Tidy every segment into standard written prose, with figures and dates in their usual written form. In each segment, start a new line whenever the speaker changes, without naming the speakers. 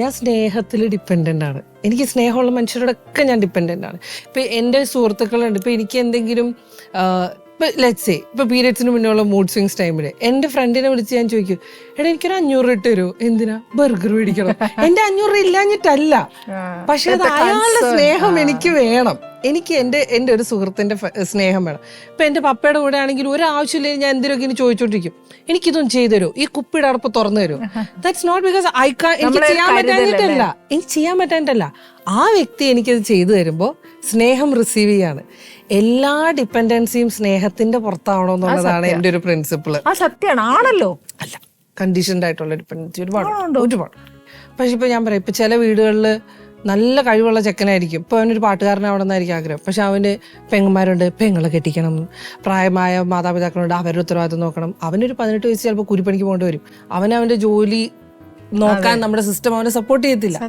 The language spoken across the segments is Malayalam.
ഞാൻ സ്നേഹത്തിൽ ഡിപ്പെൻഡൻ്റ് ആണ്. എനിക്ക് സ്നേഹമുള്ള മനുഷ്യരോടൊക്കെ ഞാൻ ഡിപ്പെൻഡൻ്റ് ആണ്. ഇപ്പം എൻ്റെ സുഹൃത്തുക്കളുണ്ട്. ഇപ്പം എനിക്ക് എന്തെങ്കിലും ഇപ്പം ലെറ്റ്സ് സേ ഇപ്പം പീരിയഡ്സിന് മുന്നേയുള്ള മൂഡ് സ്വിങ്സ് ടൈമിൽ എൻ്റെ ഫ്രണ്ടിനെ വിളിച്ച് ഞാൻ ചോദിക്കും, എടാ എനിക്കൊരു 500 ഇട്ട് തരുമോ? എന്തിനാ? ബർഗർ മേടിക്കണം. എൻ്റെ 500 ഇല്ലാഞ്ഞിട്ടല്ല, പക്ഷെ അത് അയാളുടെ സ്നേഹം എനിക്ക് വേണം. എനിക്ക് എൻ്റെ ഒരു സുഹൃത്തിന്റെ സ്നേഹം വേണം. ഇപ്പൊ എൻ്റെ പപ്പയുടെ കൂടെ ആണെങ്കിൽ ഒരു ആവശ്യമില്ലെങ്കിൽ ഞാൻ എന്തിനൊക്കെ ഇനി ചോദിച്ചോണ്ടിരിക്കും, എനിക്കിതൊന്നും ചെയ്തു തരുമോ, ഈ കുപ്പിയുടെ അടപ്പ് തുറന്നു തരുമോ. ദാറ്റ്സ് നോട്ട് ബിക്കോസ് എനിക്ക് ചെയ്യാൻ പറ്റാഞ്ഞിട്ടല്ല, എനിക്ക് ചെയ്യാൻ പറ്റാഞ്ഞിട്ടല്ല, ആ വ്യക്തി എനിക്കത് ചെയ്തു തരുമ്പോൾ സ്നേഹം റിസീവ് ചെയ്യാണ്. എല്ലാ ഡിപ്പെൻഡൻസിയും സ്നേഹത്തിന്റെ പുറത്താവണോ എന്നുള്ളതാണ് എൻ്റെ ഒരു പ്രിൻസിപ്പിള്.
സത്യമാണ്, ആണല്ലോ.
അല്ല, കണ്ടീഷൻഡ് ആയിട്ടുള്ള ഡിപ്പെൻഡൻസി ഒരുപാട്. പക്ഷെ ഇപ്പൊ ഞാൻ പറയാം, ഇപ്പൊ ചില വീടുകളിൽ നല്ല കഴിവുള്ള ചെക്കനായിരിക്കും, ഇപ്പോൾ അവനൊരു പാട്ടുകാരനാവണമെന്നായിരിക്കും ആഗ്രഹം, പക്ഷെ അവന് പെങ്ങന്മാരുണ്ട്, പെങ്ങളെ കെട്ടിക്കണം, പ്രായമായ മാതാപിതാക്കളുണ്ട്, അവരുടെ ഉത്തരവാദിത്വം നോക്കണം. അവനൊരു 18 വയസ്സ് ചിലപ്പോൾ കൂലിപ്പണിക്ക് പോകേണ്ടി വരും. അവൻ്റെ ജോലി നോക്കാൻ നമ്മുടെ സിസ്റ്റം അവനെ സപ്പോർട്ട് ചെയ്യത്തില്ല.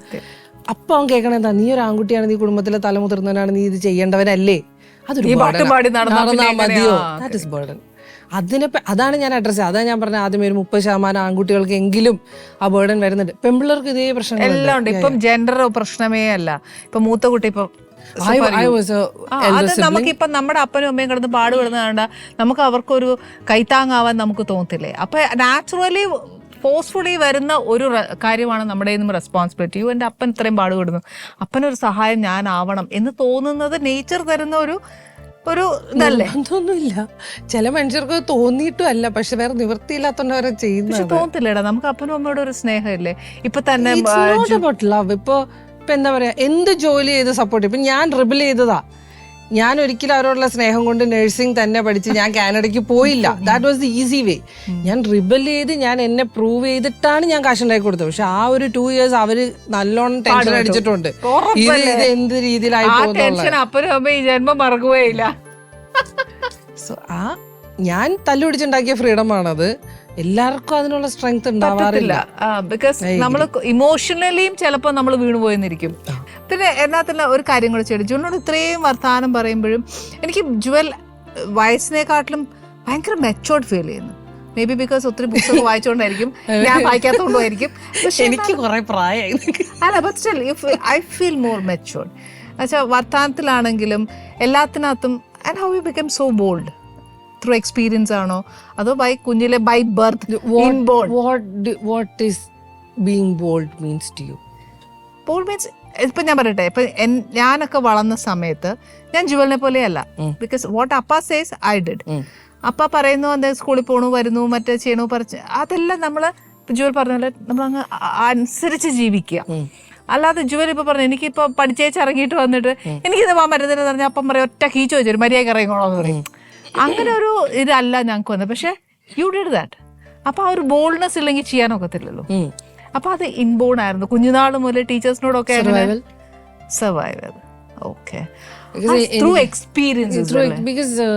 അപ്പൊ അവൻ കേൾക്കണ എന്താ, നീ ഒരു ആൺകുട്ടിയാണ്, നീ കുടുംബത്തിലെ തലമുതിർന്നവനാണ്, നീ ഇത് ചെയ്യേണ്ടവനല്ലേ, അതൊരു നടന്നാ മതിയോ? That is burden. അതാണ് ഞാൻ അഡ്രസ്. അതാണ് ഞാൻ പറഞ്ഞ ആദ്യമേ ഒരു 30% ആൺകുട്ടികൾക്ക് എങ്കിലും ആ ബേർഡൻ വരുന്നുണ്ട്. പെൺപിള്ളേർക്ക് ഇതേ പ്രശ്നം
എല്ലാം ഉണ്ട്. ഇപ്പം ജെൻഡർ പ്രശ്നമേ അല്ല. ഇപ്പൊ മൂത്ത കുട്ടി ഇപ്പൊ അത് നമുക്കിപ്പൊ നമ്മുടെ അപ്പനും അമ്മയും കിടന്ന് പാടുപെടുന്ന കണ്ട നമുക്ക് അവർക്കൊരു കൈത്താങ്ങാവാൻ നമുക്ക് തോന്നത്തില്ലേ? അപ്പൊ നാച്ചുറലി ഫോഴ്സ്ഫുള്ളി വരുന്ന ഒരു കാര്യമാണ് നമ്മുടെ റെസ്പോൺസിബിലിറ്റി. എൻ്റെ അപ്പൻ ഇത്രയും പാടുപെടുന്നു, അപ്പനൊരു സഹായം ഞാനാവണം എന്ന് തോന്നുന്നത് നേച്ചർ തരുന്ന ഒരു ഇതല്ലേ?
അതൊന്നുമില്ല, ചില മനുഷ്യർക്ക് തോന്നിയിട്ടും അല്ല, പക്ഷെ വേറെ നിവൃത്തിയില്ലാത്തോണ്ടവരെ ചെയ്യുന്നത്.
തോന്നത്തില്ലേടാ, നമുക്ക് അപ്പനും അമ്മയോട് ഒരു സ്നേഹമില്ലേ? ഇപ്പൊ തന്നെ
ലവ് ഇപ്പൊ എന്താ പറയാ, എന്ത് ജോലി ചെയ്ത് സപ്പോർട്ട്. ഇപ്പൊ ഞാൻ റിബിൾ ചെയ്തതാ, ഞാൻ ഒരിക്കലും അവരോടുള്ള സ്നേഹം കൊണ്ട് നഴ്സിംഗ് തന്നെ പഠിച്ച് ഞാൻ കാനഡയ്ക്ക് പോയില്ല. That was the easy way. ഞാൻ റിബൽ ചെയ്ത് ഞാൻ എന്നെ പ്രൂവ് ചെയ്തിട്ടാണ് ഞാൻ കാശുണ്ടാക്കി കൊടുത്തത്. പക്ഷെ ആ ഒരു 2 years അവര് നല്ലോണം ടെൻഷൻ അടിച്ചിട്ടുണ്ട്, ഇത് എന്ത് രീതിയിലായി
ജന്മം മറക്കുകയില്ല.
സോ ഞാൻ തല്ലുപിടിച്ചുണ്ടാക്കിയ ഫ്രീഡമാണത്. എല്ലാവർക്കും അതിനുള്ള സ്ട്രെങ്ത് ഉണ്ടാവാറില്ല.
ബിക്കോസ് നമ്മൾ ഇമോഷണലിയും ചിലപ്പോൾ നമ്മൾ വീണുപോയെന്നിരിക്കും. പിന്നെ എന്നാത്തില്ല ഒരു കാര്യം കൂടെ ചെയ്തു, ജുവലിനോട് ഇത്രയും വർത്തമാനം പറയുമ്പോഴും എനിക്ക് ജുവൽ വയസ്സിനെക്കാട്ടിലും ഭയങ്കര മെച്ചോർഡ് ഫീൽ ചെയ്യുന്നു. മേ ബി ബിക്കോസ് ഒത്തിരി പുസ്തകം വായിച്ചുകൊണ്ടായിരിക്കും, ഞാൻ വായിക്കാത്തതുകൊണ്ടായിരിക്കും. പക്ഷെ
എനിക്ക് കുറെ പ്രായമായി
അല്ല, but still I feel more matured. എന്നുവെച്ചാൽ വർത്തമാനത്തിലാണെങ്കിലും എല്ലാത്തിനകത്തും. And how you become so bold? Through experience ആണോ അതോ കുഞ്ഞിലെ by birth?
What is being bold means to you?
Bold means ഇപ്പം ഞാൻ പറയട്ടെ, ഇപ്പം ഞാനൊക്കെ വളർന്ന സമയത്ത് ഞാൻ ജുവലിനെ പോലെയല്ല. ബിക്കോസ് വാട്ട് അപ്പ സേസ് ഐ ഡിഡ്. അപ്പ പറയുന്നു എന്താ സ്കൂളിൽ പോണു വരുന്നു മറ്റേ ചെയ്യണു പറിച്ച്, അതെല്ലാം നമ്മൾ ജുവൽ പറഞ്ഞാൽ നമ്മളങ്ങ് അനുസരിച്ച് ജീവിക്കുക. അല്ലാതെ ജുവൽ ഇപ്പൊ പറഞ്ഞു എനിക്കിപ്പോ പഠിച്ചേച്ച് ഇറങ്ങിയിട്ട് വന്നിട്ട് എനിക്കിത് പോകാൻ പറ്റത്തില്ല പറഞ്ഞാൽ അപ്പം പറയും ഒറ്റ കീച്ചു വെച്ചൊരു മര്യാദ ഇറങ്ങിക്കോളാന്ന് പറയും. അങ്ങനെ ഒരു ഇതല്ല ഞങ്ങൾക്ക് വന്നത്. പക്ഷെ യു ഡിഡ് ദാറ്റ്. അപ്പൊ ആ ഒരു ബോൾഡ്നെസ് ഇല്ലെങ്കിൽ ചെയ്യാനൊക്കത്തില്ലല്ലോ. അപ്പൊ അത് ഇൻബോൺ ആയിരുന്നു കുഞ്ഞുനാൾ മുതൽ ടീച്ചേഴ്സിനോടൊക്കെ survive. Okay, through experience.
Because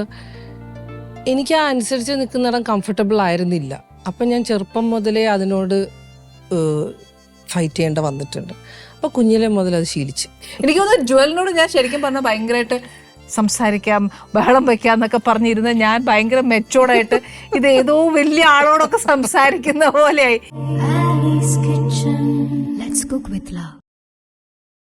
എനിക്ക് ആ അനുസരിച്ച് നിൽക്കുന്നിടം കംഫർട്ടബിൾ ആയിരുന്നില്ല. അപ്പം ഞാൻ ചെറുപ്പം മുതലേ അതിനോട് ഫൈറ്റ് ചെയ്യേണ്ട വന്നിട്ടുണ്ട്. അപ്പൊ കുഞ്ഞിലെ മുതൽ അത് ശീലിച്ച്.
എനിക്ക് തോന്നുന്നു ജുവലിനോട് ഞാൻ ശരിക്കും പറഞ്ഞാൽ ഭയങ്കരമായിട്ട് സംസാരിക്കാം, ബഹളം വെക്കാം എന്നൊക്കെ പറഞ്ഞിരുന്ന ഞാൻ ഭയങ്കര മെച്ചോർഡായിട്ട് ഇത് ഏതോ വലിയ ആളോടൊക്കെ സംസാരിക്കുന്ന പോലെയായി. Ali's Kitchen. Let's cook with love.